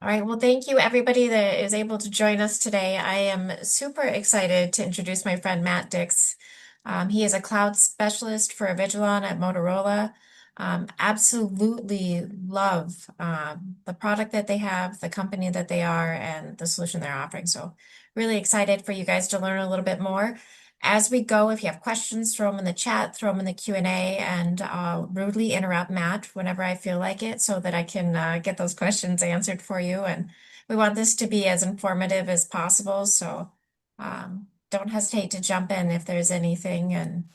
All right. Well, thank you, everybody that is able to join us today. I am super excited to introduce my friend Matt Dix. He is a cloud specialist for Avigilon at Motorola. Absolutely love the product that they have, the company that they are, and the solution they're offering. So, really excited for you guys to learn a little bit more. As we go, if you have questions, throw them in the chat, throw them in the Q&A, and I'll rudely interrupt Matt whenever I feel like it so that I can get those questions answered for you. And we want this to be as informative as possible. So don't hesitate to jump in if there's anything, and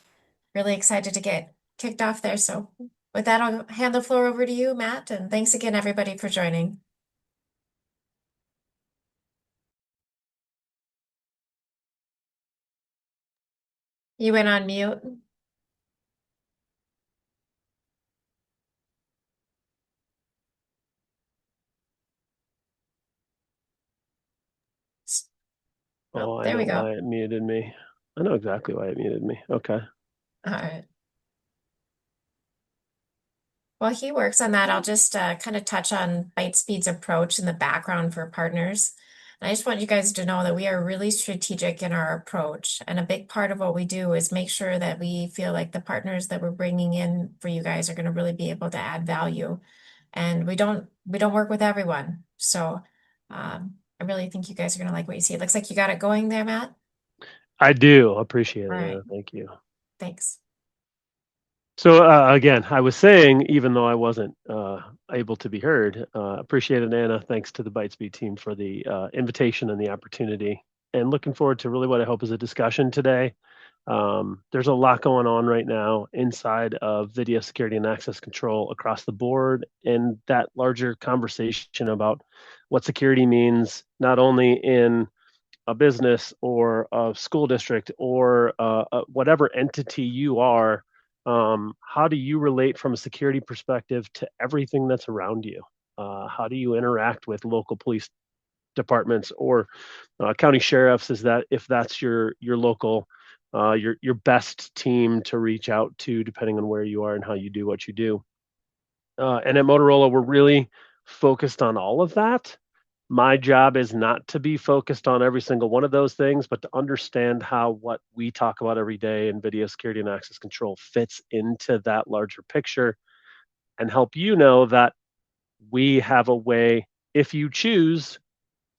really excited to get kicked off there. So with that, I'll hand the floor over to you, Matt. And thanks again, everybody, for joining. You went on mute. Oh, Oh, I there know we why go. it muted me. I know exactly why it muted me. Okay. All right. While he works on that, I'll just kind of touch on ByteSpeed's approach and the background for partners. And I just want you guys to know that we are really strategic in our approach. And a big part of what we do is make sure that we feel like the partners that we're bringing in for you guys are going to really be able to add value. And we don't work with everyone. So I really think you guys are going to like what you see. It looks like you got it going there, Matt. I do appreciate All it, right. Anna. Thank you. Thanks. So again, I was saying, even though I wasn't able to be heard, appreciate it, Anna. Thanks to the ByteSpeed team for the invitation and the opportunity, and looking forward to really what I hope is a discussion today. There's a lot going on right now inside of video security and access control across the board, and that larger conversation about what security means, not only in a business or a school district or whatever entity you are. How do you relate from a security perspective to everything that's around you? How do you interact with local police departments or county sheriffs? Is that, if that's your local, your best team to reach out to, depending on where you are and how you do what you do? And at Motorola, we're really focused on all of that. My job is not to be focused on every single one of those things, but to understand how what we talk about every day in video security and access control fits into that larger picture, and help you know that we have a way, if you choose,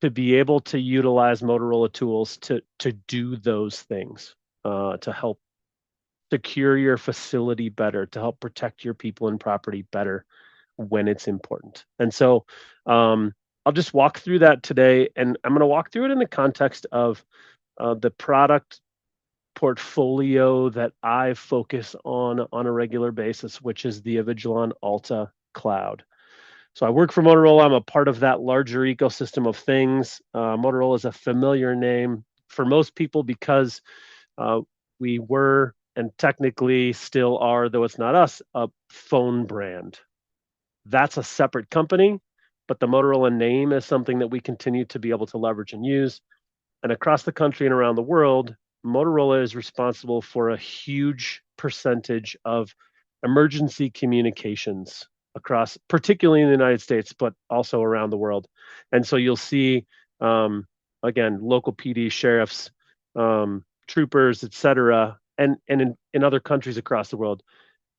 to be able to utilize Motorola tools to do those things, to help secure your facility better, to help protect your people and property better when it's important. And so I'll just walk through that today, and I'm going to walk through it in the context of the product portfolio that I focus on a regular basis, which is the Avigilon Alta cloud. So I work for Motorola. I'm a part of that larger ecosystem of things. Motorola is a familiar name for most people because uh, we were, and technically still are, though it's not us, a phone brand. That's a separate company, but the Motorola name is something that we continue to be able to leverage and use. And across the country and around the world, Motorola is responsible for a huge percentage of emergency communications across, particularly in the United States, but also around the world. And so you'll see, again, local PD, sheriffs, troopers, et cetera, and in other countries across the world,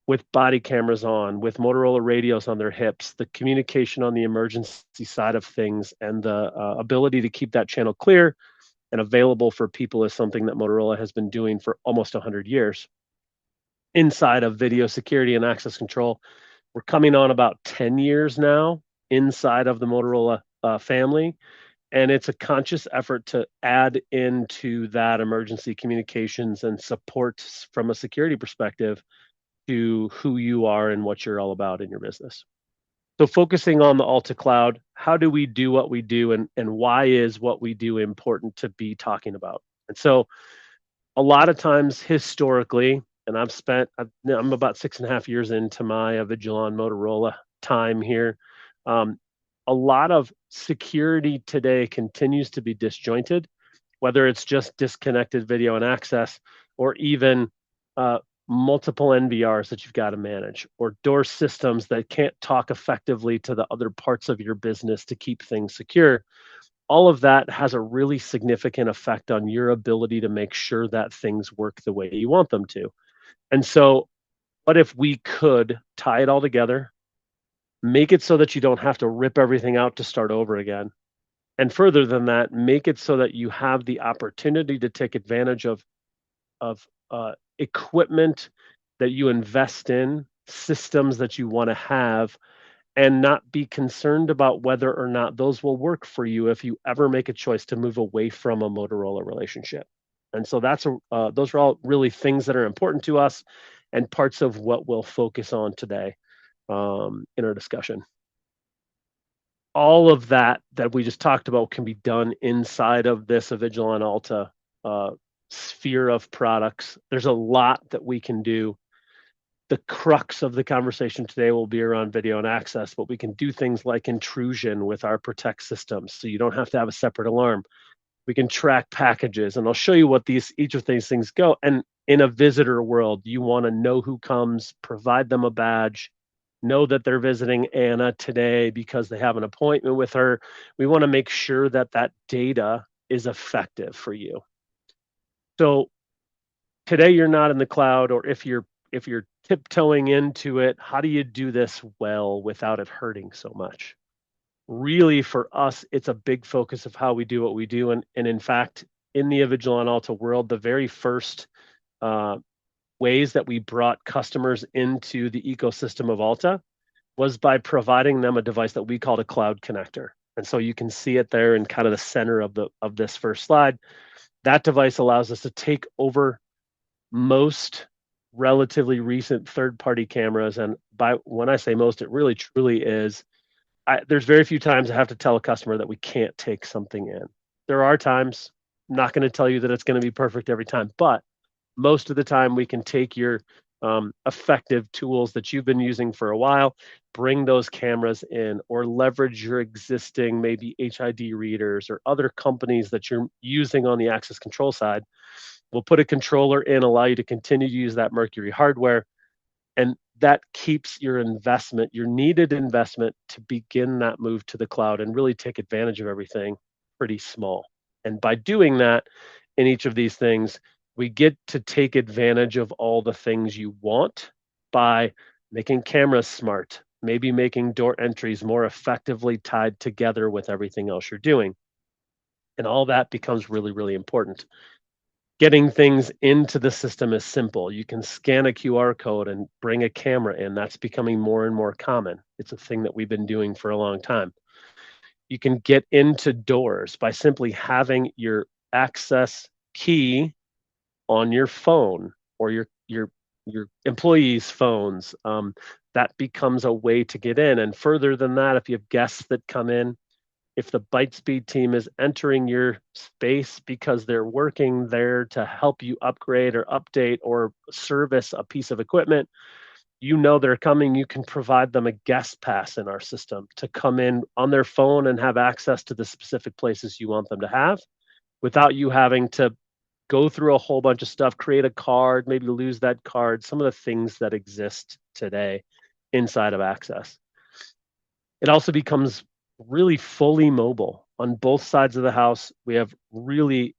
with body cameras on, with Motorola radios on their hips, the communication on the emergency side of things, and the ability to keep that channel clear and available for people is something that Motorola has been doing for almost 100 years. Inside of video security and access control, we're coming on about 10 years now inside of the Motorola family. And it's a conscious effort to add into that emergency communications and support from a security perspective to who you are and what you're all about in your business. So focusing on the Alta Cloud, how do we do what we do, and why is what we do important to be talking about? And so a lot of times historically, and I'm about 6.5 years into my Avigilon Motorola time here. Um, a lot of security today continues to be disjointed, whether it's just disconnected video and access, or even uh, multiple NVRs that you've got to manage, or door systems that can't talk effectively to the other parts of your business to keep things secure, all of that has a really significant effect on your ability to make sure that things work the way you want them to. And so, what if we could tie it all together, make it so that you don't have to rip everything out to start over again? And further than that, make it so that you have the opportunity to take advantage of equipment that you invest in, systems that you want to have, and not be concerned about whether or not those will work for you if you ever make a choice to move away from a Motorola relationship. And so those are all really things that are important to us and parts of what we'll focus on today in our discussion. All of that we just talked about can be done inside of this Avigilon Alta sphere of products. There's a lot that we can do. The crux of the conversation today will be around video and access, but we can do things like intrusion with our Protect systems, so you don't have to have a separate alarm. We can track packages, and I'll show you what each of these things go. And in a visitor world, you want to know who comes, provide them a badge, know that they're visiting Anna today because they have an appointment with her. We want to make sure that that data is effective for you. So today you're not in the cloud, or if you're tiptoeing into it, how do you do this well without it hurting so much? Really, for us, it's a big focus of how we do what we do. And in fact, in the Avigilon Alta world, the very first ways that we brought customers into the ecosystem of Alta was by providing them a device that we called a cloud connector. And so you can see it there in kind of the center of this first slide. That device allows us to take over most relatively recent third-party cameras, and when I say most, it really truly is. There's very few times I have to tell a customer that we can't take something in. There are times, I'm not going to tell you that it's going to be perfect every time, but most of the time we can take your effective tools that you've been using for a while, bring those cameras in, or leverage your existing maybe HID readers or other companies that you're using on the access control side. We'll put a controller in, allow you to continue to use that Mercury hardware, and that keeps your investment, your needed investment to begin that move to the cloud and really take advantage of everything, pretty small. And by doing that in each of these things, we get to take advantage of all the things you want by making cameras smart, maybe making door entries more effectively tied together with everything else you're doing. And all that becomes really, really important. Getting things into the system is simple. You can scan a QR code and bring a camera in. That's becoming more and more common. It's a thing that we've been doing for a long time. You can get into doors by simply having your access key on your phone or your employees' phones. That becomes a way to get in. And further than that, if you have guests that come in, if the ByteSpeed team is entering your space because they're working there to help you upgrade or update or service a piece of equipment, you know they're coming, you can provide them a guest pass in our system to come in on their phone and have access to the specific places you want them to have without you having to go through a whole bunch of stuff, create a card, maybe lose that card, some of the things that exist today inside of access. It also becomes really fully mobile on both sides of the house. We have really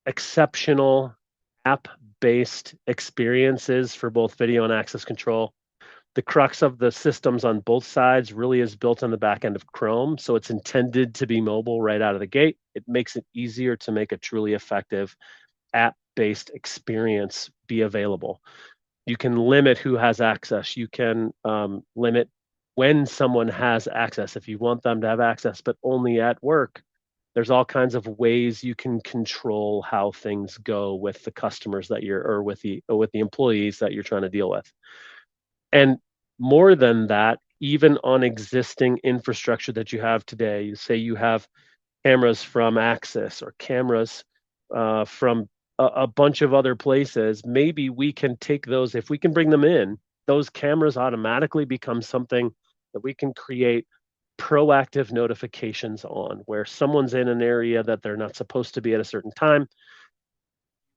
exceptional app-based experiences for both video and access control. The crux of the systems on both sides really is built on the back end of Chrome, so it's intended to be mobile right out of the gate. It makes it easier to make a truly effective app-based experience be available. You can limit who has access. You can limit when someone has access. If you want them to have access, but only at work, there's all kinds of ways you can control how things go with the customers that or with the employees that you're trying to deal with. And more than that, even on existing infrastructure that you have today, you say you have cameras from Axis or cameras from a bunch of other places, maybe we can take those, if we can bring them in, those cameras automatically become something that we can create proactive notifications on, where someone's in an area that they're not supposed to be at a certain time,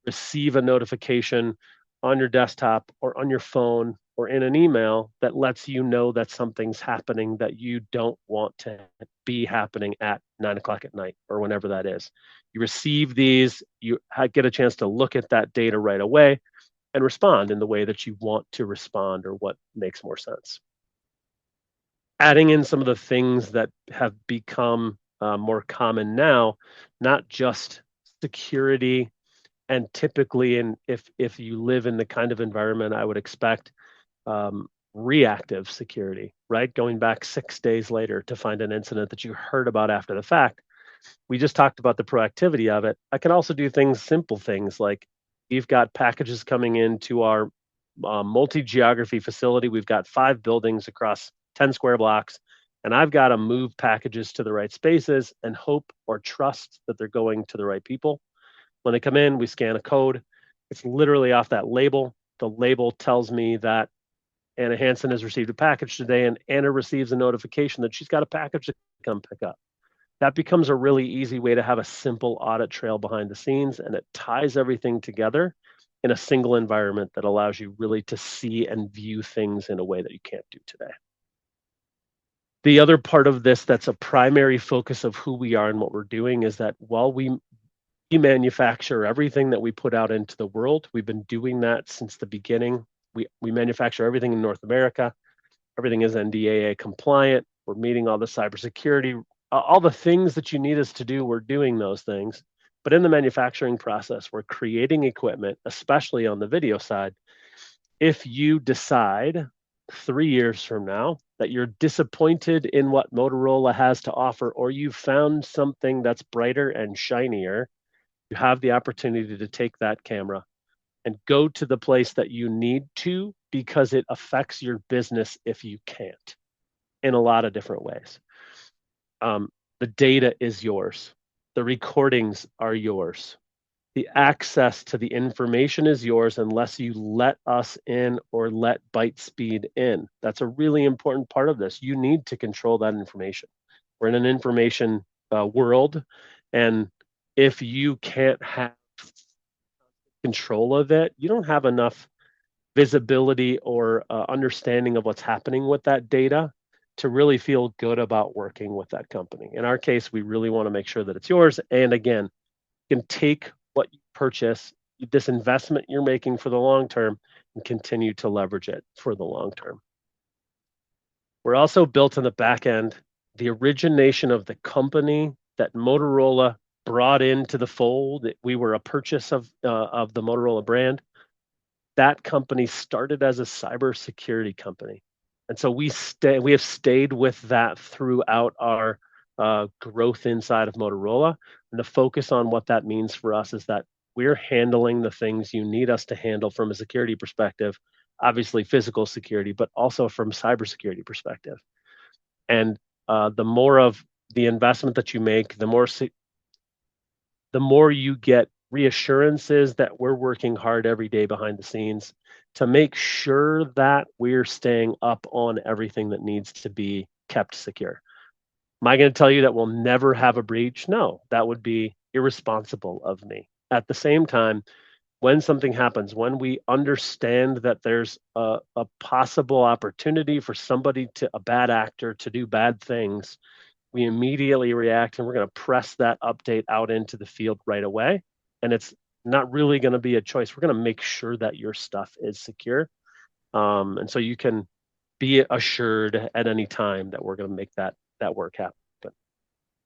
receive a notification on your desktop or on your phone or in an email that lets you know that something's happening that you don't want to be happening at 9 o'clock at night or whenever that is. You receive these, you get a chance to look at that data right away and respond in the way that you want to respond or what makes more sense. Adding in some of the things that have become more common now, not just security, and typically, if you live in the kind of environment I would expect, reactive security, right? Going back 6 days later to find an incident that you heard about after the fact. We just talked about the proactivity of it. I can also do simple things like we've got packages coming into our multi-geography facility. We've got 5 buildings across 10 square blocks, and I've got to move packages to the right spaces and hope or trust that they're going to the right people. When they come in, we scan a code. It's literally off that label. The label tells me that Anna Hansen has received a package today, and Anna receives a notification that she's got a package to come pick up. That becomes a really easy way to have a simple audit trail behind the scenes, and it ties everything together in a single environment that allows you really to see and view things in a way that you can't do today. The other part of this that's a primary focus of who we are and what we're doing is that while we manufacture everything that we put out into the world, we've been doing that since the beginning. We manufacture everything in North America. Everything is NDAA compliant. We're meeting all the cybersecurity, all the things that you need us to do. We're doing those things. But in the manufacturing process, we're creating equipment, especially on the video side. If you decide 3 years from now that you're disappointed in what Motorola has to offer, or you found something that's brighter and shinier, you have the opportunity to take that camera and go to the place that you need to because it affects your business if you can't in a lot of different ways. The data is yours. The recordings are yours. The access to the information is yours unless you let us in or let ByteSpeed in. That's a really important part of this. You need to control that information. We're in an information world, and if you can't have control of it, you don't have enough visibility or understanding of what's happening with that data to really feel good about working with that company. In our case, we really want to make sure that it's yours. And again, you can take what you purchase, this investment you're making for the long term, and continue to leverage it for the long term. We're also built in the back end. The origination of the company that Motorola brought into the fold, we were a purchase of the Motorola brand. That company started as a cybersecurity company. And so we have stayed with that throughout our growth inside of Motorola. And the focus on what that means for us is that we're handling the things you need us to handle from a security perspective, obviously physical security, but also from cybersecurity perspective. And the more of the investment that you make, the more you get reassurances that we're working hard every day behind the scenes to make sure that we're staying up on everything that needs to be kept secure. Am I going to tell you that we'll never have a breach? No, that would be irresponsible of me. At the same time, when something happens, when we understand that there's a possible opportunity for a bad actor to do bad things, we immediately react and we're going to press that update out into the field right away. And it's not really going to be a choice. We're going to make sure that your stuff is secure. And so you can be assured at any time that we're going to make that work happen.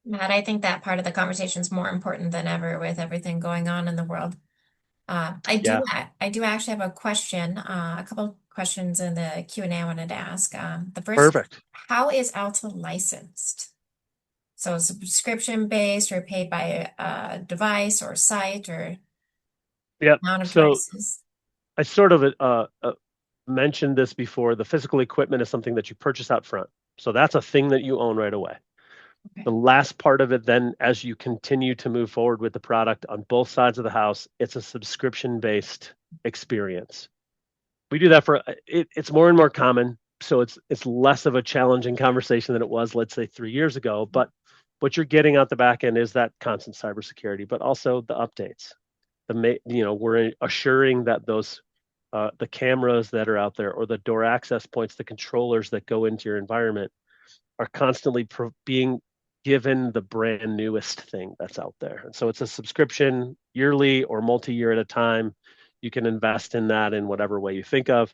Matt, I think that part of the conversation is more important than ever with everything going on in the world. Yeah, I do actually have a question, a couple questions in the Q&A I wanted to ask. The first, perfect. how is Alta licensed? So subscription based or paid by a device or site or Yeah. amount of So devices? I sort of mentioned this before. The physical equipment is something that you purchase out front. So that's a thing that you own right away. Okay. The last part of it, then, as you continue to move forward with the product on both sides of the house, it's a subscription-based experience. We do that for it's more and more common, so it's less of a challenging conversation than it was, let's say, 3 years ago. But what you're getting out the back end is that constant cybersecurity, but also the updates. We're assuring that those the cameras that are out there, or the door access points, the controllers that go into your environment are constantly being given the brand newest thing that's out there. And so it's a subscription yearly or multi-year at a time. You can invest in that in whatever way you think of.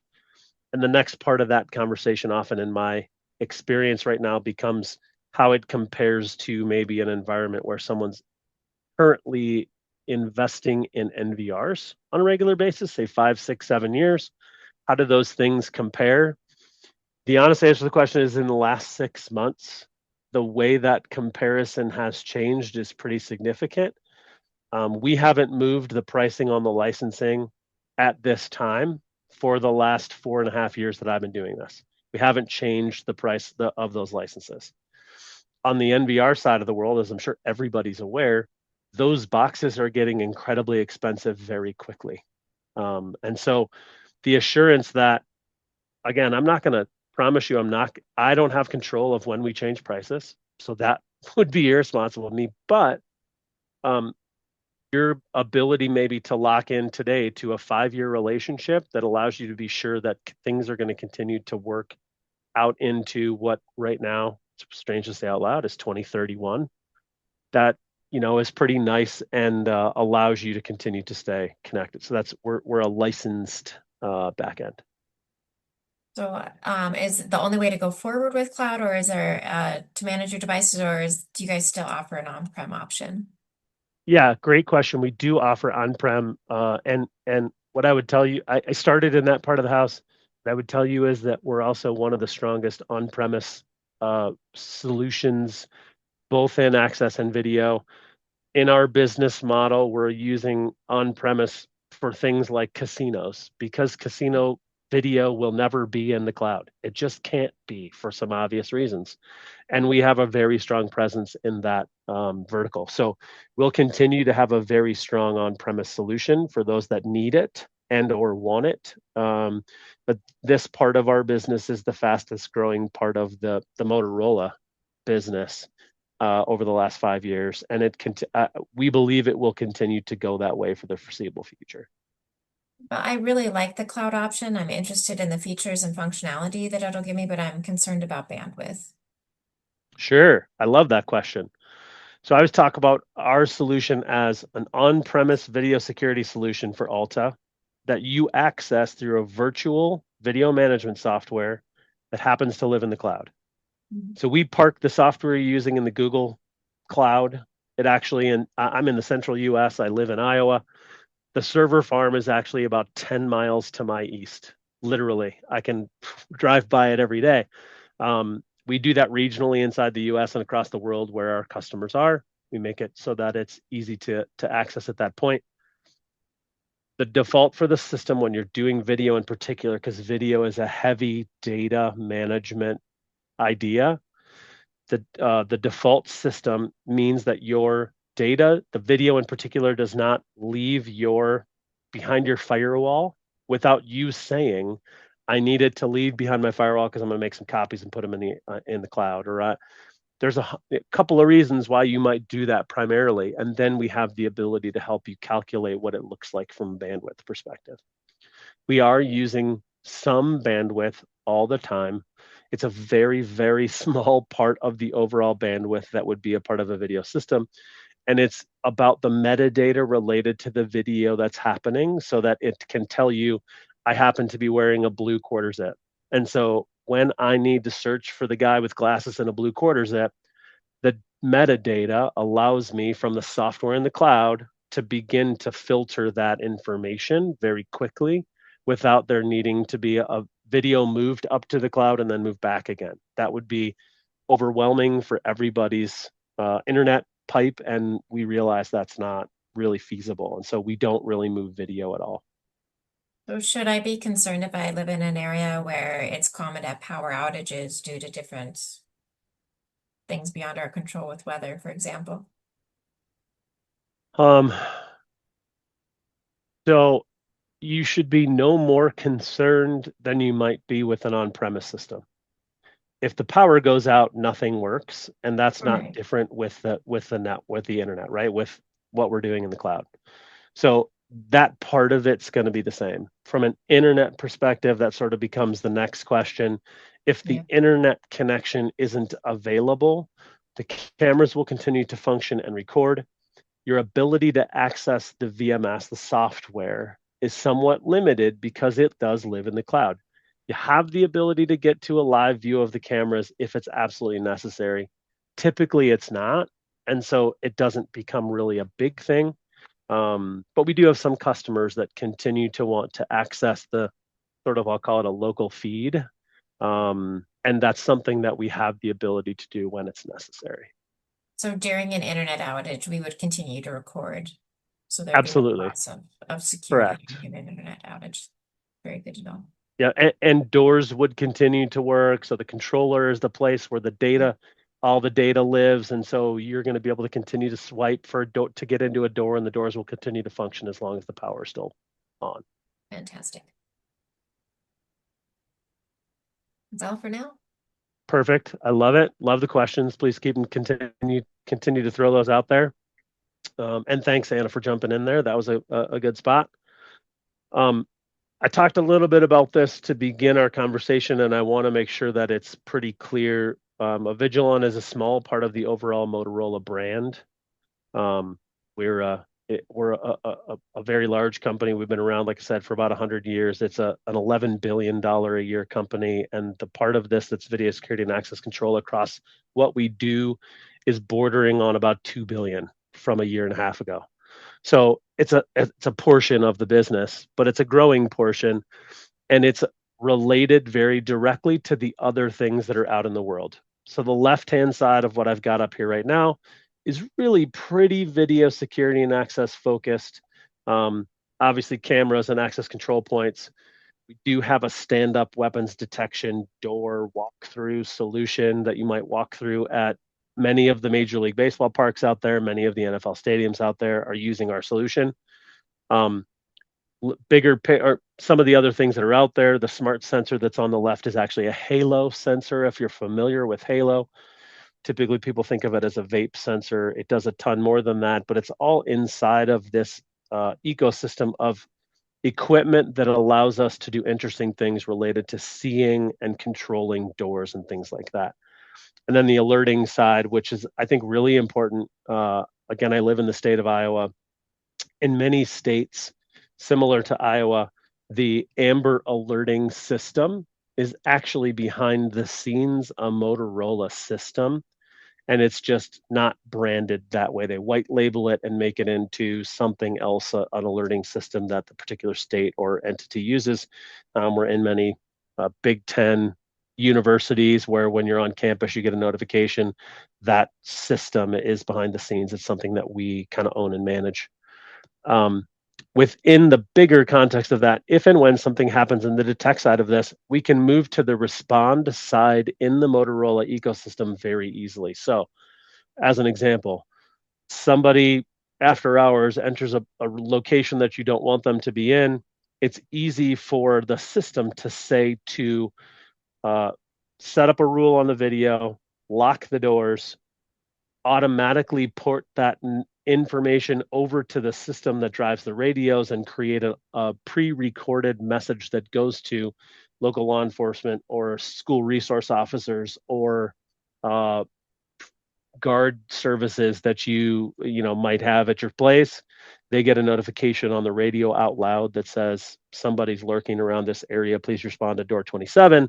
And the next part of that conversation, often in my experience right now, becomes how it compares to maybe an environment where someone's currently investing in NVRs on a regular basis, say 5, 6, 7 years. How do those things compare? The honest answer to the question is in the last 6 months, the way that comparison has changed is pretty significant. We haven't moved the pricing on the licensing at this time for the last 4.5 years that I've been doing this. We haven't changed the price of those licenses. On the NVR side of the world, as I'm sure everybody's aware, those boxes are getting incredibly expensive very quickly. And so the assurance that, again, I'm not going to promise you I don't have control of when we change prices. So that would be irresponsible of me. But your ability maybe to lock in today to a 5-year relationship that allows you to be sure that things are going to continue to work out into what right now, strange to say out loud, is 2031. That is pretty nice and allows you to continue to stay connected. So we're a licensed backend. So, is the only way to go forward with cloud, or is there to manage your devices, or do you guys still offer an on-prem option? Yeah, great question. We do offer on-prem, and what I would tell you, I started in that part of the house. What I would tell you is that we're also one of the strongest on-premise solutions, both in access and video. In our business model, we're using on-premise for things like casinos, because casino video will never be in the cloud. It just can't be for some obvious reasons. And we have a very strong presence in that vertical. So we'll continue to have a very strong on-premise solution for those that need it and or want it. But this part of our business is the fastest growing part of the Motorola business over the last 5 years, and we believe it will continue to go that way for the foreseeable future. But I really like the cloud option. I'm interested in the features and functionality that it'll give me, but I'm concerned about bandwidth. Sure, I love that question. So I was talking about our solution as an on-premise video security solution for Alta that you access through a virtual video management software that happens to live in the cloud. Mhm. So we park the software you're using in the Google Cloud. I'm in the central US. I live in Iowa. The server farm is actually about 10 miles to my east. Literally, I can drive by it every day. We do that regionally inside the US and across the world where our customers are. We make it so that it's easy to access at that point. The default for the system when you're doing video in particular, because video is a heavy data management idea, the default system means that your data, the video in particular, does not leave behind your firewall without you saying, I need it to leave behind my firewall because I'm going to make some copies and put them in the cloud. Or there's a couple of reasons why you might do that primarily, and then we have the ability to help you calculate what it looks like from a bandwidth perspective. We are using some bandwidth all the time. It's a very, very small part of the overall bandwidth that would be a part of a video system. And it's about the metadata related to the video that's happening so that it can tell you, I happen to be wearing a blue quarter zip. And so when I need to search for the guy with glasses and a blue quarter zip, the metadata allows me from the software in the cloud to begin to filter that information very quickly without there needing to be a video moved up to the cloud and then moved back again. That would be overwhelming for everybody's internet pipe, and we realize that's not really feasible. And so we don't really move video at all. So should I be concerned if I live in an area where it's common to have power outages due to different things beyond our control with weather, for example? Um, so you should be no more concerned than you might be with an on-premise system. If the power goes out, nothing works, and that's not Right. different with the internet, with the internet, right? With what we're doing in the cloud. So that part of it's going to be the same. From an internet perspective, that sort of becomes the next question. If the Yeah. internet connection isn't available, the cameras will continue to function and record. Your ability to access the VMS, the software, is somewhat limited because it does live in the cloud. You have the ability to get to a live view of the cameras if it's absolutely necessary. Typically, it's not. And so it doesn't become really a big thing. But we do have some customers that continue to want to access the sort of, I'll call it a local feed. And that's something that we have the ability to do when it's necessary. So during an internet outage, we would continue to record. So there'd be no Absolutely. loss of security Correct. during an internet outage. Very good to know. Yeah, and doors would continue to work. So the controller is the place where the Yeah, data, all the data lives, and so you're going to be able to continue to swipe for a door to get into a door, and the doors will continue to function as long as the power is still on. fantastic. That's all for now. Perfect. I love it. Love the questions. Please keep them continue to throw those out there. And thanks, Anna, for jumping in there. That was a good spot. Um, I talked a little bit about this to begin our conversation, and I want to make sure that it's pretty clear. Avigilon is a small part of the overall Motorola brand. Um, we're a very large company. We've been around, like I said, for about 100 years. It's an $11 billion a year company. And the part of this that's video security and access control across what we do is bordering on about 2 billion from a year and a half ago. So it's a portion of the business, but it's a growing portion, and it's related very directly to the other things that are out in the world. So the left-hand side of what I've got up here right now is really pretty video security and access focused. Um, Obviously, cameras and access control points. We do have a stand-up weapons detection door walkthrough solution that you might walk through at many of the Major League Baseball parks out there. Many of the NFL stadiums out there are using our solution. Um, Bigger or some of the other things that are out there. The smart sensor that's on the left is actually a Halo sensor. If you're familiar with Halo, typically people think of it as a vape sensor. It does a ton more than that, but it's all inside of this ecosystem of equipment that allows us to do interesting things related to seeing and controlling doors and things like that. And then the alerting side, which is, I think, really important. Again, I live in the state of Iowa. In many states, similar to Iowa, the Amber alerting system is actually behind the scenes a Motorola system, and it's just not branded that way. They white label it and make it into something else, an alerting system that the particular state or entity uses. We're in many Big Ten universities where when you're on campus, you get a notification. That system is behind the scenes. It's something that we kind of own and manage. Um, Within the bigger context of that, if and when something happens in the detect side of this, we can move to the respond side in the Motorola ecosystem very easily. So, as an example, somebody after hours enters a location that you don't want them to be in. It's easy for the system to say to uh, set up a rule on the video, lock the doors, automatically port that information over to the system that drives the radios and create a pre-recorded message that goes to local law enforcement or school resource officers or uh, guard services that you might have at your place. They get a notification on the radio out loud that says somebody's lurking around this area, please respond to door 27.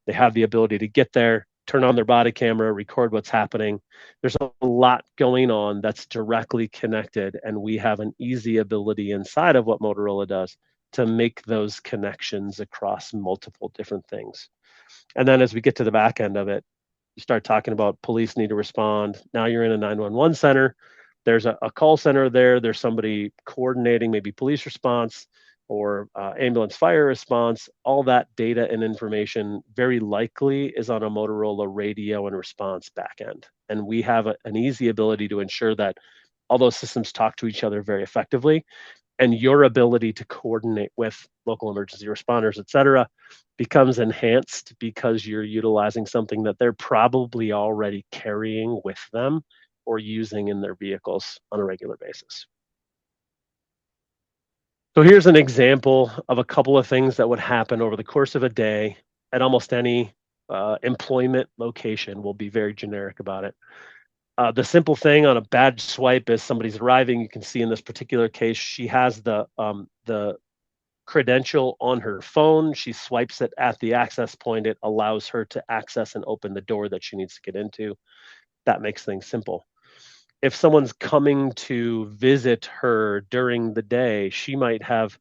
They have the ability to get there, turn on their body camera, record what's happening. There's a lot going on that's directly connected, and we have an easy ability inside of what Motorola does to make those connections across multiple different things. And then as we get to the back end of it, you start talking about police need to respond. Now you're in a 911 center. There's a call center there. There's somebody coordinating maybe police response or ambulance fire response. All that data and information very likely is on a Motorola radio and response backend. And we have an easy ability to ensure that all those systems talk to each other very effectively, and your ability to coordinate with local emergency responders, et cetera, becomes enhanced because you're utilizing something that they're probably already carrying with them or using in their vehicles on a regular basis. So here's an example of a couple of things that would happen over the course of a day at almost any employment location. We'll be very generic about it. The simple thing on a badge swipe is somebody's arriving. You can see in this particular case, she has the credential on her phone. She swipes it at the access point. It allows her to access and open the door that she needs to get into. That makes things simple. If someone's coming to visit her during the day, she might have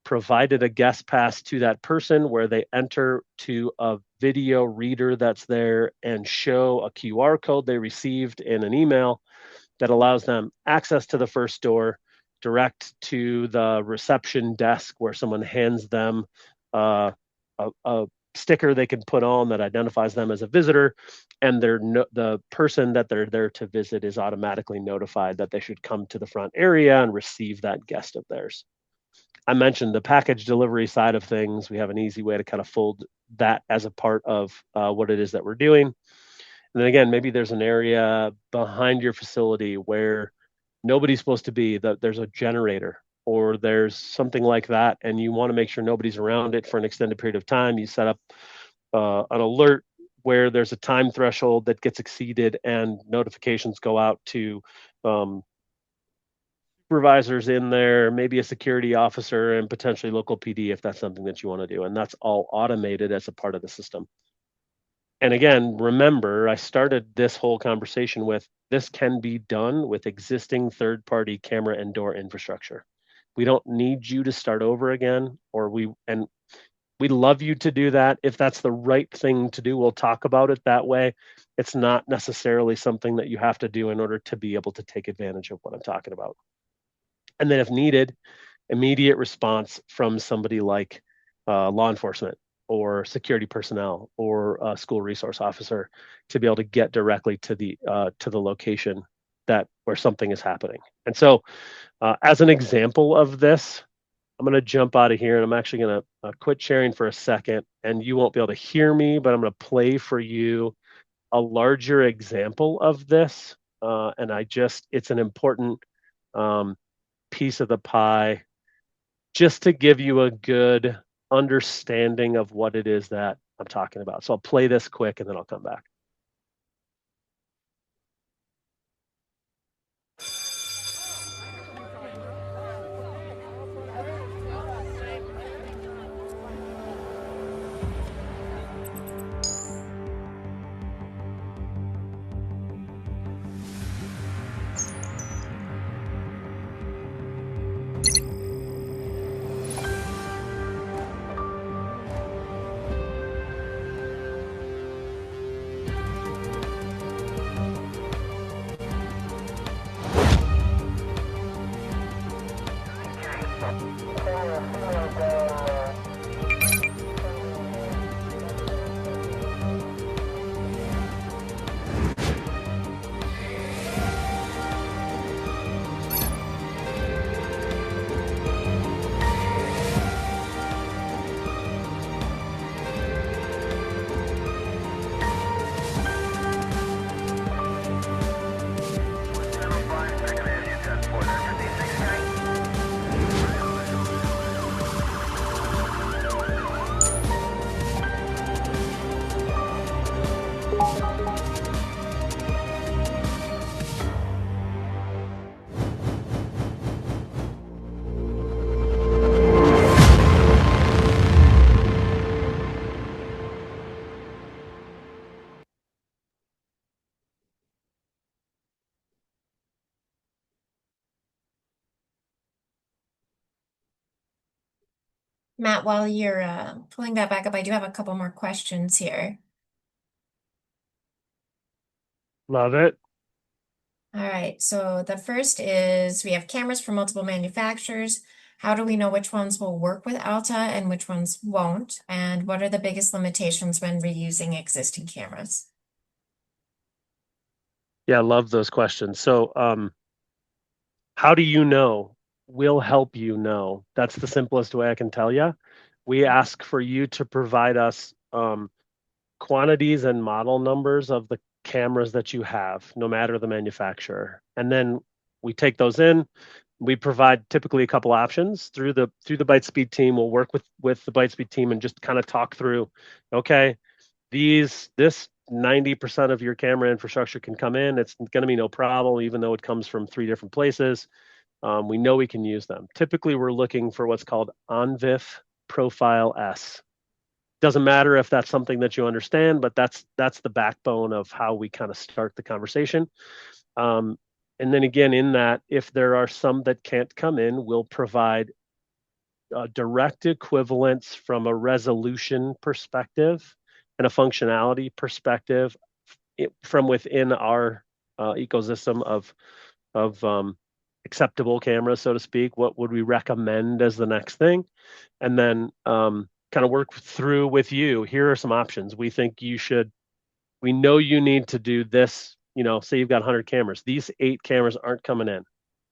provided a guest pass to that person where they enter to a video reader that's there and show a QR code they received in an email that allows them access to the first door, direct to the reception desk where someone hands them a sticker they can put on that identifies them as a visitor, and the person that they're there to visit is automatically notified that they should come to the front area and receive that guest of theirs. I mentioned the package delivery side of things. We have an easy way to kind of fold that as a part of what it is that we're doing. And then again, maybe there's an area behind your facility where nobody's supposed to be, that there's a generator or there's something like that, and you want to make sure nobody's around it for an extended period of time. You set up an alert where there's a time threshold that gets exceeded and notifications go out to um, supervisors in there, maybe a security officer, and potentially local PD if that's something that you want to do. And that's all automated as a part of the system. And again, remember, I started this whole conversation with this can be done with existing third party camera and door infrastructure. We don't need you to start over again, and we'd love you to do that. If that's the right thing to do, we'll talk about it that way. It's not necessarily something that you have to do in order to be able to take advantage of what I'm talking about. And then if needed, immediate response from somebody like law enforcement or security personnel or a school resource officer to be able to get directly to the location that where something is happening. And so, as an example of this, I'm going to jump out of here and I'm actually going to quit sharing for a second. And you won't be able to hear me, but I'm going to play for you a larger example of this. And it's an important um, piece of the pie just to give you a good understanding of what it is that I'm talking about. So I'll play this quick and then I'll come back. Matt, while you're pulling that back up, I do have a couple more questions here. Love it. All right, so the first is we have cameras from multiple manufacturers. How do we know which ones will work with Alta and which ones won't? And what are the biggest limitations when reusing existing cameras? Yeah, I love those questions. So, how do you know? We'll help you know. That's the simplest way I can tell you. We ask for you to provide us quantities and model numbers of the cameras that you have, no matter the manufacturer. And then we take those in, We provide typically a couple options through the ByteSpeed team. We'll work with the ByteSpeed team and just kind of talk through, okay, this 90% of your camera infrastructure can come in. It's going to be no problem, even though it comes from 3 different places. We know we can use them. Typically, we're looking for what's called ONVIF Profile S. Doesn't matter if that's something that you understand, but that's the backbone of how we kind of start the conversation. And then again, in that, if there are some that can't come in, we'll provide direct equivalents from a resolution perspective and a functionality perspective from within our ecosystem of acceptable cameras, so to speak. What would we recommend as the next thing? And then kind of work through with you. Here are some options. We think you should. We know you need to do this. Say you've got 100 cameras. These 8 cameras aren't coming in.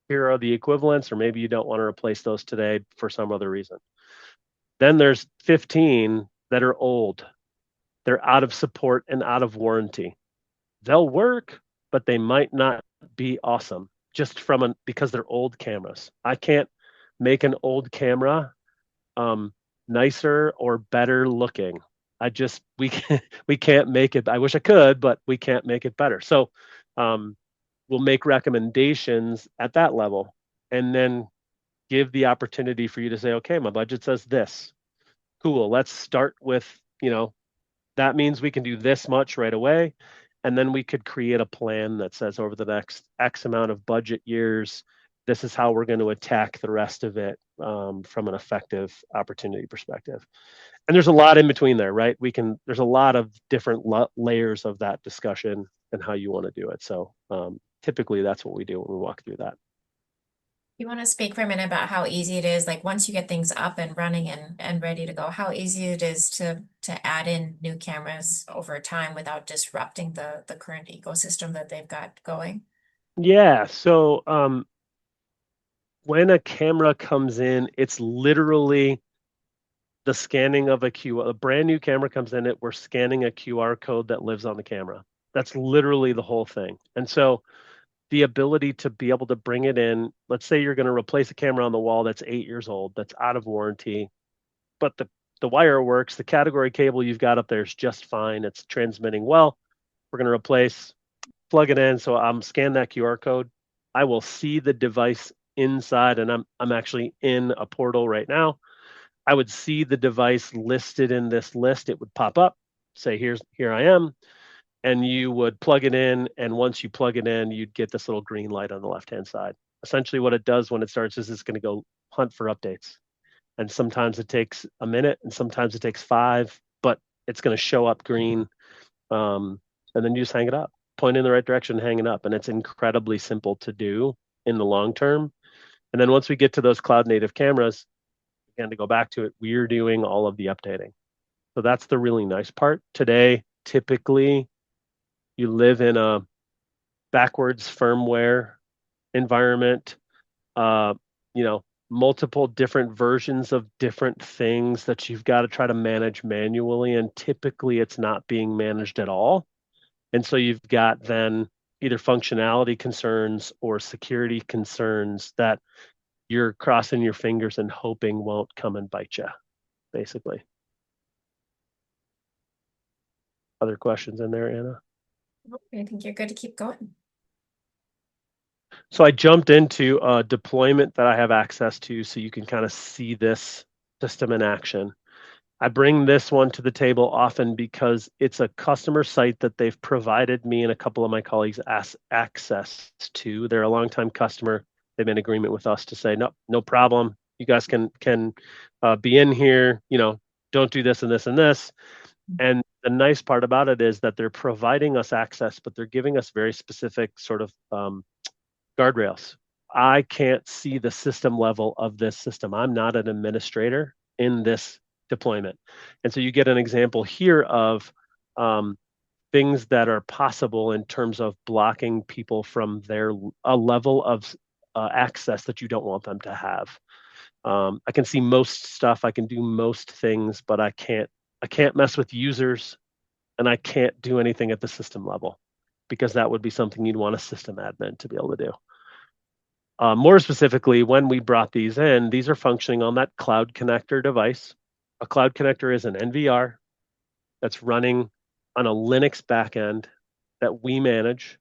Here are the equivalents, or maybe you don't want to replace those today for some other reason. Then there's 15 that are old. They're out of support and out of warranty. They'll work, but they might not be awesome just because they're old cameras. I can't make an old camera nicer or better looking. We can't make it. I wish I could, but we can't make it better. So we'll make recommendations at that level, and then give the opportunity for you to say, okay, my budget says this. Cool. Let's start with, that means we can do this much right away. And then we could create a plan that says over the next X amount of budget years, this is how we're going to attack the rest of it from an effective opportunity perspective. And there's a lot in between there, right? There's a lot of different layers of that discussion and how you want to do it. So typically that's what we do when we walk through that. You want to speak for a minute about how easy it is, like once you get things up and running and ready to go, how easy it is to add in new cameras over time without disrupting the current ecosystem that they've got going? Yeah. So when a camera comes in, it's literally the scanning of a brand new camera comes in, we're scanning a QR code that lives on the camera. That's literally the whole thing. And so the ability to be able to bring it in, let's say you're going to replace a camera on the wall that's 8 years old, that's out of warranty, but the wire works, the category cable you've got up there is just fine. It's transmitting well. We're going to plug it in. So I'm scan that QR code. I will see the device inside, and I'm actually in a portal right now. I would see the device listed in this list. It would pop up, say, here I am. And you would plug it in. And once you plug it in, you'd get this little green light on the left-hand side. Essentially what it does when it starts is it's going to go hunt for updates. And sometimes it takes a minute and sometimes it takes 5, but it's going to show up green. And then you just hang it up, point in the right direction, hang it up. And it's incredibly simple to do in the long term. And then once we get to those cloud native cameras, again, to go back to it, we're doing all of the updating. So that's the really nice part. Today, typically, you live in a backwards firmware environment, multiple different versions of different things that you've got to try to manage manually. And typically, it's not being managed at all. And so you've got then either functionality concerns or security concerns that you're crossing your fingers and hoping won't come and bite you, basically. Other questions in there, Anna? I think you're good to keep going. So I jumped into a deployment that I have access to so you can kind of see this system in action. I bring this one to the table often because it's a customer site that they've provided me and a couple of my colleagues access to. They're a longtime customer. They've made an agreement with us to say, no problem. You guys can be in here. Don't do this and this and this. And the nice part about it is that they're providing us access, but they're giving us very specific sort of guardrails. I can't see the system level of this system. I'm not an administrator in this deployment. And so you get an example here of things that are possible in terms of blocking people from a level of access that you don't want them to have. I can see most stuff. I can do most things, but I can't mess with users, and I can't do anything at the system level because that would be something you'd want a system admin to be able to do. More specifically, when we brought these in, these are functioning on that cloud connector device. A cloud connector is an NVR that's running on a Linux backend that we manage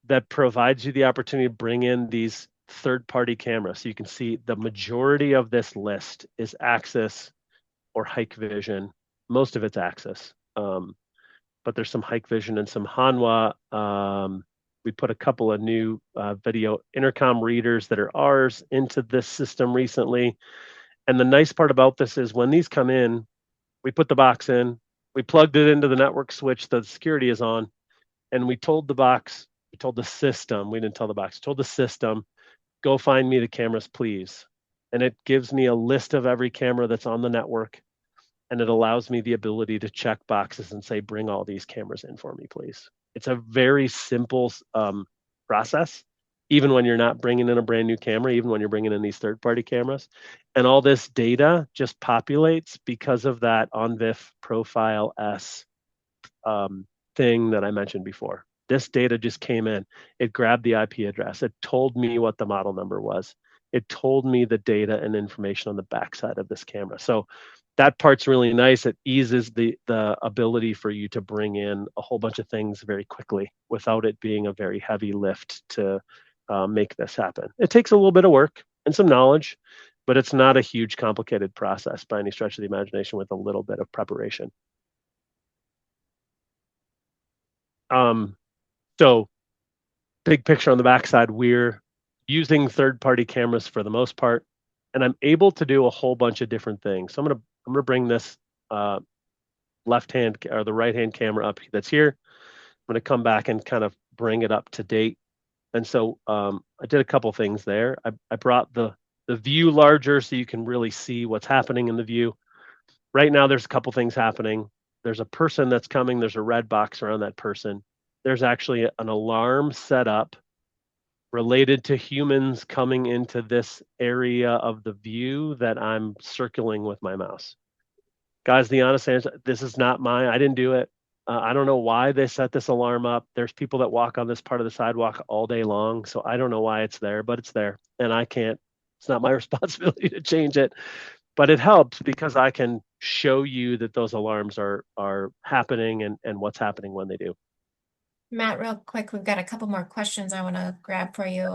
that provides you the opportunity to bring in these third-party cameras. So you can see the majority of this list is Axis or Hikvision. Most of it's Axis, but there's some Hikvision and some Hanwha. We put a couple of new video intercom readers that are ours into this system recently. And the nice part about this is when these come in, we put the box in, we plugged it into the network switch that the security is on, and we told the box, we told the system, we didn't tell the box, we told the system, go find me the cameras, please. And it gives me a list of every camera that's on the network, and it allows me the ability to check boxes and say, bring all these cameras in for me, please. It's a very simple process, even when you're not bringing in a brand new camera, even when you're bringing in these third-party cameras. And all this data just populates because of that ONVIF Profile S thing that I mentioned before. This data just came in. It grabbed the IP address. It told me what the model number was. It told me the data and information on the backside of this camera. So that part's really nice. It eases the ability for you to bring in a whole bunch of things very quickly without it being a very heavy lift to make this happen. It takes a little bit of work and some knowledge, but it's not a huge, complicated process by any stretch of the imagination with a little bit of preparation. So big picture on the backside, we're using third-party cameras for the most part, and I'm able to do a whole bunch of different things. So I'm gonna bring this left hand or the right hand camera up that's here. I'm gonna come back and kind of bring it up to date. And so I did a couple things there. I brought the view larger so you can really see what's happening in the view. Right now, there's a couple things happening. There's a person that's coming. There's a red box around that person. There's actually an alarm set up related to humans coming into this area of the view that I'm circling with my mouse. Guys, the honest answer, this is not mine. I didn't do it. I don't know why they set this alarm up. There's people that walk on this part of the sidewalk all day long, so I don't know why it's there, but it's there, and I can't. It's not my responsibility to change it, but it helps because I can show you that those alarms are happening and what's happening when they do. Matt, real quick, we've got a couple more questions I want to grab for you.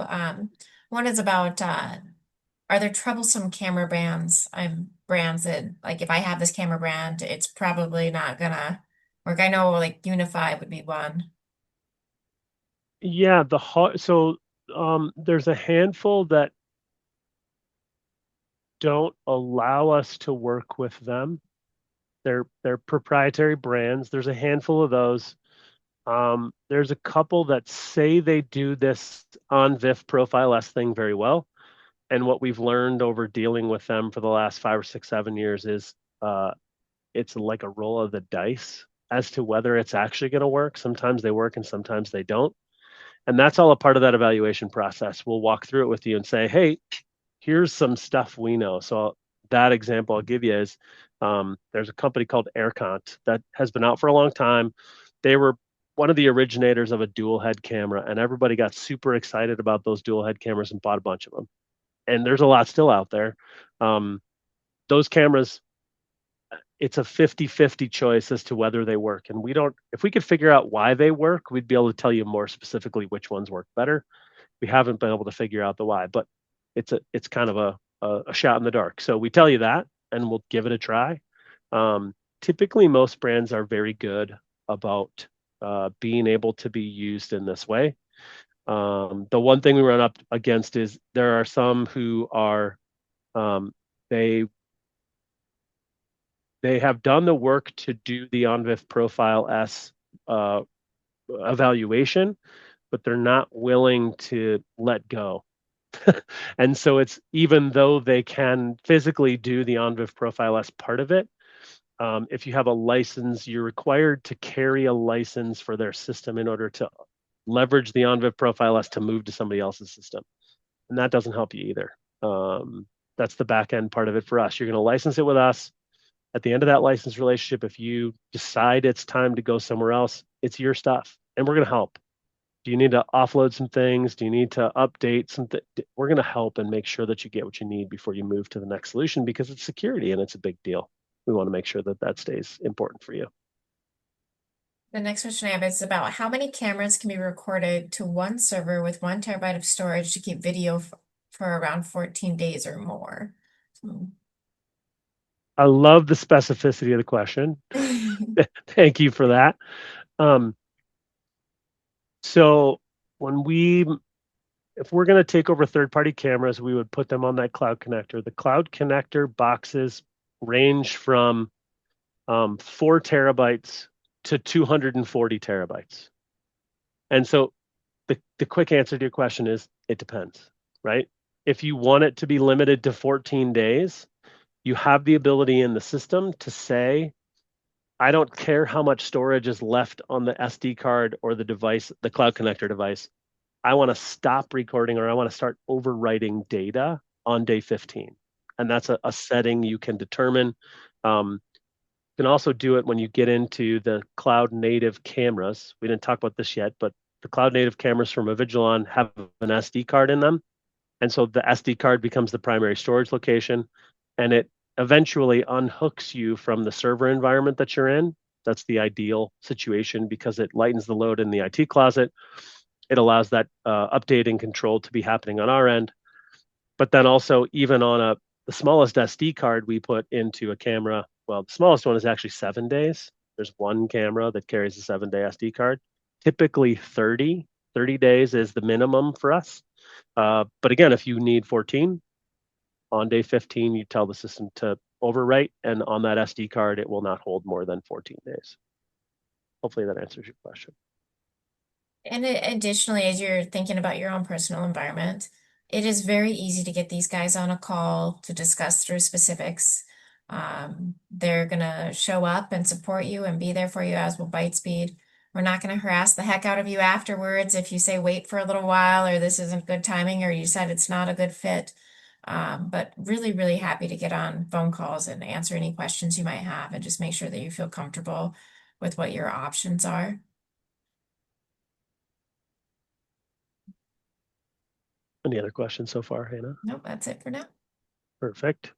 One is about are there troublesome camera brands? I'm brands that like if I have this camera brand, it's probably not gonna work. I know like Unify would be one. Yeah, so there's a handful that don't allow us to work with them. They're proprietary brands. There's a handful of those. There's a couple that say they do this on VIF Profile S thing very well. And what we've learned over dealing with them for the last 5 or 6, 7 years is it's like a roll of the dice as to whether it's actually going to work. Sometimes they work and sometimes they don't. And that's all a part of that evaluation process. We'll walk through it with you and say, hey, here's some stuff we know. So that example I'll give you is there's a company called AirCont that has been out for a long time. They were one of the originators of a dual head camera, and everybody got super excited about those dual head cameras and bought a bunch of them. And there's a lot still out there. Those cameras, it's a 50-50 choice as to whether they work. And if we could figure out why they work, we'd be able to tell you more specifically which ones work better. We haven't been able to figure out the why, but it's kind of a shot in the dark. So we tell you that, and we'll give it a try. Typically, most brands are very good about being able to be used in this way. The one thing we run up against is there are some who are they have done the work to do the ONVIF Profile S evaluation, but they're not willing to let go. And so it's even though they can physically do the ONVIF Profile S part of it, if you have a license, you're required to carry a license for their system in order to leverage the ONVIF Profile S to move to somebody else's system. And that doesn't help you either. That's the back end part of it for us. You're going to license it with us. At the end of that license relationship, if you decide it's time to go somewhere else, it's your stuff and we're going to help. Do you need to offload some things? Do you need to update something? We're going to help and make sure that you get what you need before you move to the next solution because it's security and it's a big deal. We want to make sure that that stays important for you. The next question I have is about how many cameras can be recorded to one server with 1 TB of storage to keep video for around 14 days or more. So- I love the specificity of the question. Thank you for that. Um, so when we if we're going to take over third-party cameras, we would put them on that cloud connector. The cloud connector boxes range from 4 TB to 240 TB. And so the quick answer to your question is it depends, right? If you want it to be limited to 14 days, you have the ability in the system to say, I don't care how much storage is left on the SD card or the device, the cloud connector device. I want to stop recording or I want to start overwriting data on day 15. And that's a setting you can determine. You can also do it when you get into the cloud native cameras. We didn't talk about this yet, but the cloud native cameras from Avigilon have an SD card in them. And so the SD card becomes the primary storage location and it eventually unhooks you from the server environment that you're in. That's the ideal situation because it lightens the load in the IT closet. It allows that updating control to be happening on our end. But then also, even on the smallest SD card we put into a camera, well, the smallest one is actually 7 days. There's one camera that carries a 7-day SD card. Typically 30 days is the minimum for us. But again, if you need 14, on day 15, you tell the system to overwrite, and on that SD card, it will not hold more than 14 days. Hopefully that answers your question. And additionally, as you're thinking about your own personal environment, it is very easy to get these guys on a call to discuss through specifics. They're gonna show up and support you and be there for you, as will ByteSpeed. We're not gonna harass the heck out of you afterwards if you say wait for a little while or this isn't good timing or you decide it's not a good fit. But really, really happy to get on phone calls and answer any questions you might have and just make sure that you feel comfortable with what your options are. Any other questions so far, Hannah? Nope, that's it for now. Perfect.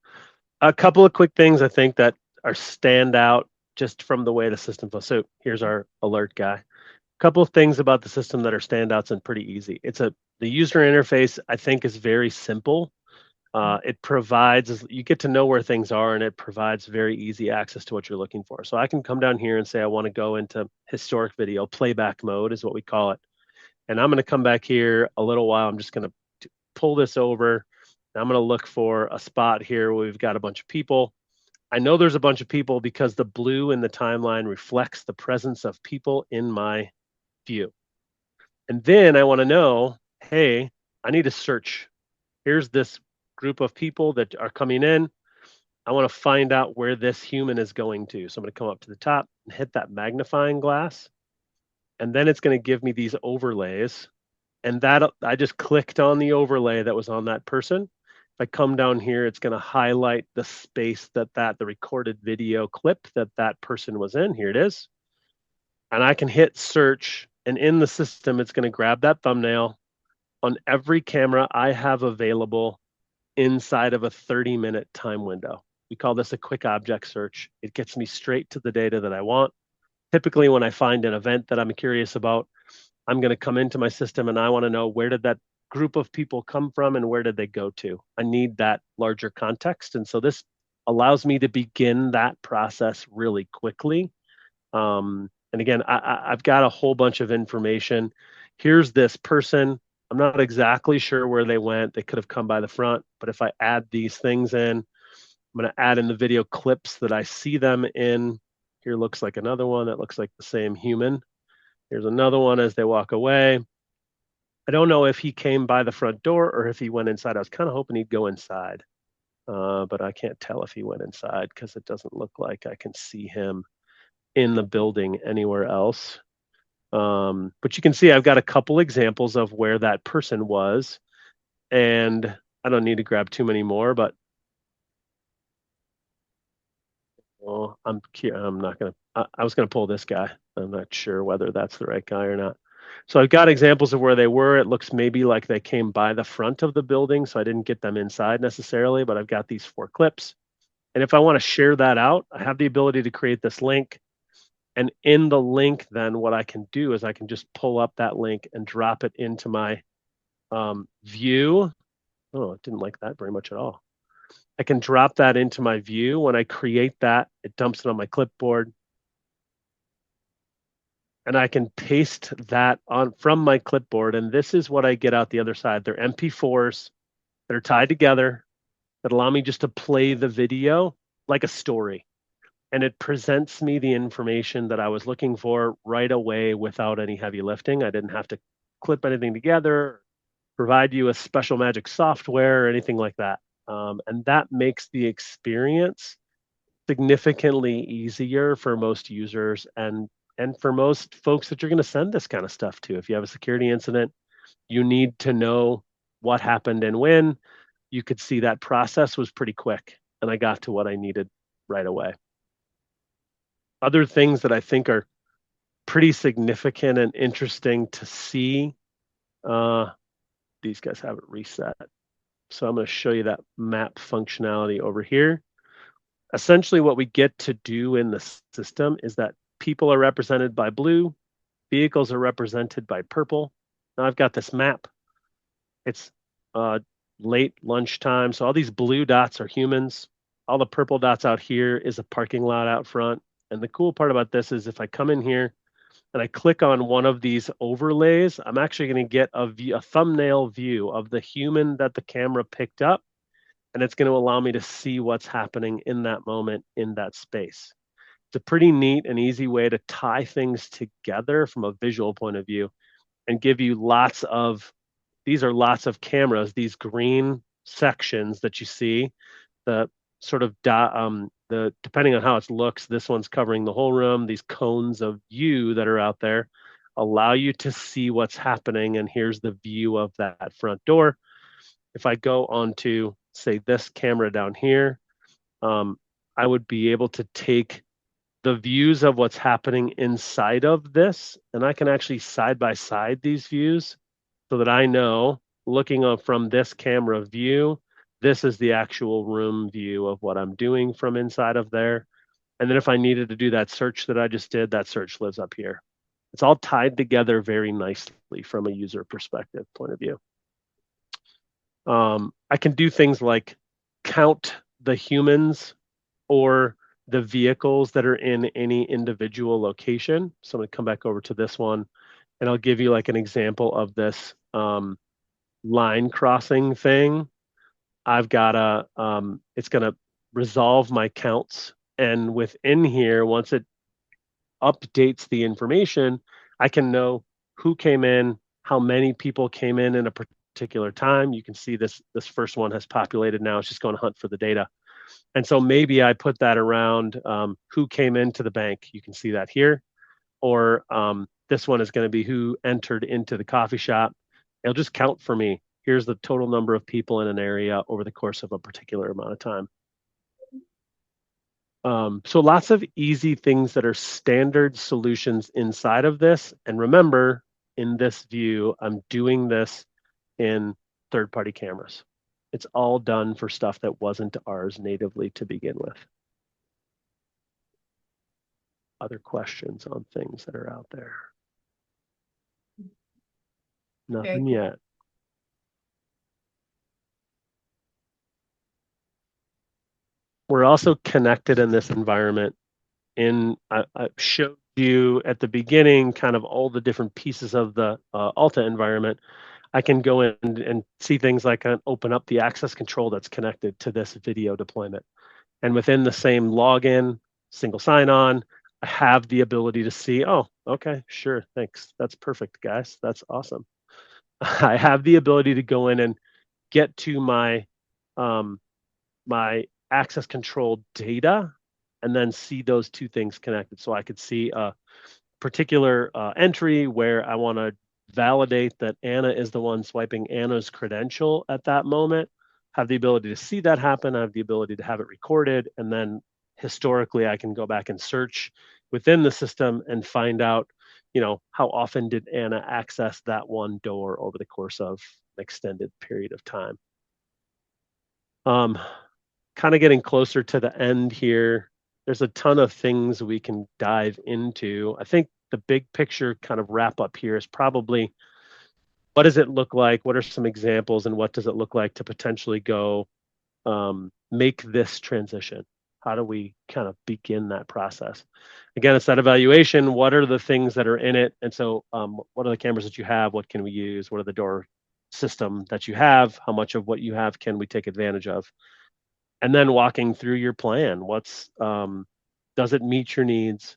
A couple of quick things I think that are stand out just from the way the system flows. So here's our alert guy. A couple of things about the system that are standouts and pretty easy. The user interface I think is very simple. It provides you get to know where things are and it provides very easy access to what you're looking for. So I can come down here and say I want to go into historic video playback mode is what we call it. And I'm going to come back here a little while. I'm just going to pull this over. I'm going to look for a spot here where we've got a bunch of people. I know there's a bunch of people because the blue in the timeline reflects the presence of people in my view. And then I want to know, hey, I need to search. Here's this group of people that are coming in. I want to find out where this human is going to. So I'm going to come up to the top and hit that magnifying glass. And then it's going to give me these overlays. And that I just clicked on the overlay that was on that person. If I come down here, it's going to highlight the space the recorded video clip that person was in. Here it is. And I can hit search. And in the system, it's going to grab that thumbnail on every camera I have available inside of a 30-minute time window. We call this a quick object search. It gets me straight to the data that I want. Typically, when I find an event that I'm curious about, I'm going to come into my system and I want to know where did that group of people come from and where did they go to? I need that larger context. And so this allows me to begin that process really quickly. And again, I've got a whole bunch of information. Here's this person. I'm not exactly sure where they went. They could have come by the front, but if I add these things in, I'm going to add in the video clips that I see them in. Here looks like another one that looks like the same human. Here's another one as they walk away. I don't know if he came by the front door or if he went inside. I was kind of hoping he'd go inside, but I can't tell if he went inside because it doesn't look like I can see him in the building anywhere else. But you can see I've got a couple examples of where that person was, and I don't need to grab too many more, but I'm not gonna. I was gonna pull this guy. I'm not sure whether that's the right guy or not. So I've got examples of where they were. It looks maybe like they came by the front of the building, so I didn't get them inside necessarily, but I've got these 4 clips. And if I want to share that out, I have the ability to create this link. And in the link, then what I can do is I can just pull up that link and drop it into my view. Oh, I didn't like that very much at all. I can drop that into my view. When I create that, it dumps it on my clipboard. And I can paste that on from my clipboard. And this is what I get out the other side. They're MP4s that are tied together that allow me just to play the video like a story. And it presents me the information that I was looking for right away without any heavy lifting. I didn't have to clip anything together, provide you with special magic software or anything like that. And that makes the experience significantly easier for most users and for most folks that you're going to send this kind of stuff to. If you have a security incident, you need to know what happened and when. You could see that process was pretty quick, and I got to what I needed right away. Other things that I think are pretty significant and interesting to see, these guys have it reset. So I'm going to show you that map functionality over here. Essentially, what we get to do in the system is that people are represented by blue, vehicles are represented by purple. Now I've got this map. It's late lunchtime, so all these blue dots are humans. All the purple dots out here is a parking lot out front. And the cool part about this is if I come in here and I click on one of these overlays, I'm actually going to get a thumbnail view of the human that the camera picked up. And it's going to allow me to see what's happening in that moment in that space. It's a pretty neat and easy way to tie things together from a visual point of view and give you these are lots of cameras, these green sections that you see, the sort of depending on how it looks, this one's covering the whole room. These cones of view that are out there allow you to see what's happening. And here's the view of that front door. If I go onto, say, this camera down here, I would be able to take the views of what's happening inside of this, and I can actually side by side these views so that I know, looking up from this camera view, this is the actual room view of what I'm doing from inside of there. And then if I needed to do that search that I just did, that search lives up here. It's all tied together very nicely from a user perspective point of view. I can do things like count the humans or the vehicles that are in any individual location. So I'm going to come back over to this one, and I'll give you like an example of this line crossing thing. I've got it's going to resolve my counts. And within here, once it updates the information, I can know who came in, how many people came in a particular time. You can see this first one has populated now. It's just going to hunt for the data. And so maybe I put that around who came into the bank. You can see that here. Or this one is going to be who entered into the coffee shop. It'll just count for me. Here's the total number of people in an area over the course of a particular amount of time. So lots of easy things that are standard solutions inside of this. And remember, in this view, I'm doing this in third-party cameras. It's all done for stuff that wasn't ours natively to begin with. Other questions on things that are out there? Nothing yet. We're also connected in this environment. I showed you at the beginning kind of all the different pieces of the Alta environment. I can go in and see things like open up the access control that's connected to this video deployment. And within the same login, single sign-on, I have the ability to see, oh, okay, sure, thanks. That's perfect, guys. That's awesome. I have the ability to go in and get to my my access control data and then see those two things connected. So I could see a particular entry where I want to validate that Anna is the one swiping Anna's credential at that moment, have the ability to see that happen. I have the ability to have it recorded. And then historically, I can go back and search within the system and find out how often did Anna access that one door over the course of an extended period of time? Kind of getting closer to the end here. There's a ton of things we can dive into. I think the big picture kind of wrap up here is probably, what does it look like? What are some examples, and what does it look like to potentially go make this transition? How do we kind of begin that process? Again, it's that evaluation. What are the things that are in it? And so, what are the cameras that you have? What can we use? What are the door system that you have? How much of what you have can we take advantage of? And then walking through your plan. Does it meet your needs?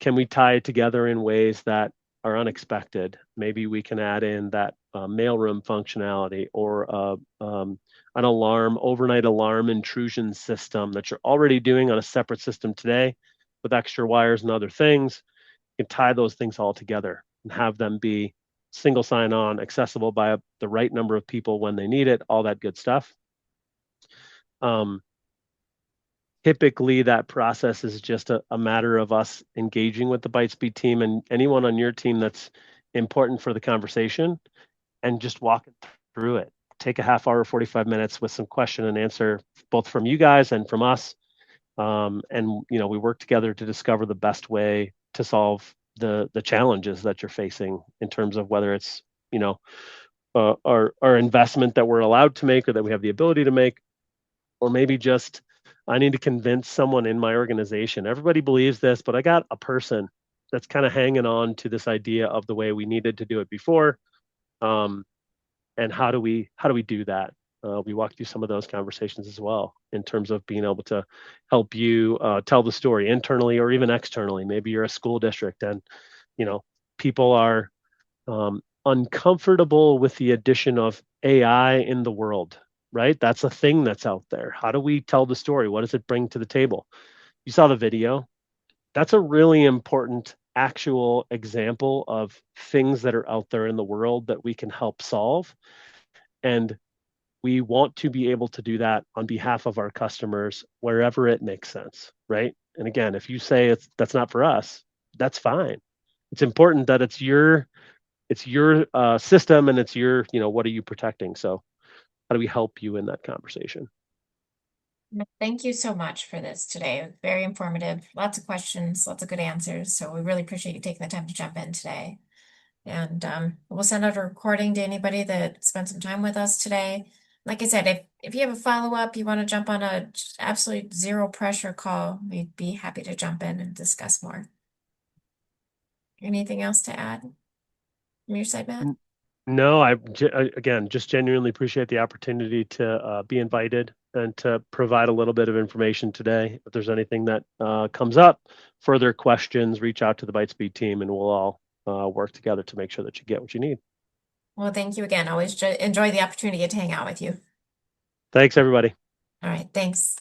Can we tie it together in ways that are unexpected? Maybe we can add in that mailroom functionality, or an overnight alarm intrusion system that you're already doing on a separate system today with extra wires and other things. You can tie those things all together and have them be single sign-on, accessible by the right number of people when they need it, all that good stuff. Typically, that process is just a matter of us engaging with the ByteSpeed team and anyone on your team that's important for the conversation, and just walking through it. Take a half hour, 45 minutes with some question and answer, both from you guys and from us. And we work together to discover the best way to solve the challenges that you're facing, in terms of whether it's our investment that we're allowed to make or that we have the ability to make, or maybe just I need to convince someone in my organization. Everybody believes this, but I got a person that's kind of hanging on to this idea of the way we needed to do it before. And how do we do that? We walk through some of those conversations as well, in terms of being able to help you tell the story internally or even externally. Maybe you're a school district, and people are uncomfortable with the addition of AI in the world, right? That's a thing that's out there. How do we tell the story? What does it bring to the table? You saw the video. That's a really important actual example of things that are out there in the world that we can help solve. And we want to be able to do that on behalf of our customers wherever it makes sense, right? And again, if you say that's not for us, that's fine. It's important that it's your system, and it's your, what are you protecting? So how do we help you in that conversation? Thank you so much for this today. Very informative. Lots of questions, lots of good answers. So we really appreciate you taking the time to jump in today. And we'll send out a recording to anybody that spent some time with us today. Like I said, if you have a follow-up, you want to jump on a absolute zero pressure call, we'd be happy to jump in and discuss more. Anything else to add from your side, Matt? No, again, just genuinely appreciate the opportunity to be invited and to provide a little bit of information today. If there's anything that comes up, further questions, reach out to the ByteSpeed team, and we'll all work together to make sure that you get what you need. Well, thank you again. Always enjoy the opportunity to hang out with you. Thanks, everybody. All right, thanks.